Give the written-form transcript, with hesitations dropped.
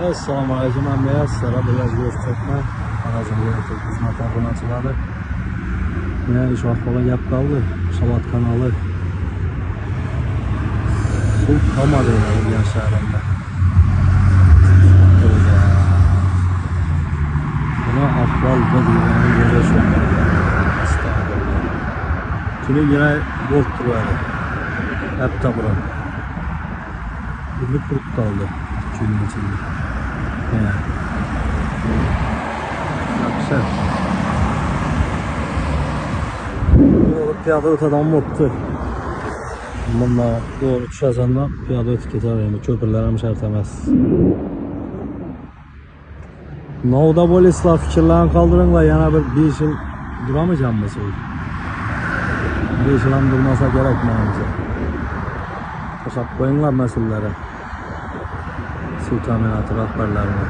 Assalomu alaykum hammaga. Sizlarga birga ko'rsatma. Xorazmga xizmat obunachiları. Men ish vaqtiga gap qoldi. Shabot kanali. Suv tomadi Urganch shahrida. Buna ahvol bo'lgan yerda shu. Tuni yana bo'lt turadi. Hafta bilan. Birlik turib qoldi. Kunning ichida. Yaxshi. Piyoda o'tadigan bo'libdi. Bunda to'g'ri tushasanda piyoda o'tib ketaveramiz. Ko'pirlar ham shart emas. Novda bo'lasizlar, fikrlarni qoldiringlar. Yana bir 5 yil duramijanmiz u. 5 yil ham durmasa kerak menimcha. Qo'shib qo'yinglar mas'ullari. Suv ta'minoti rahbarlarini.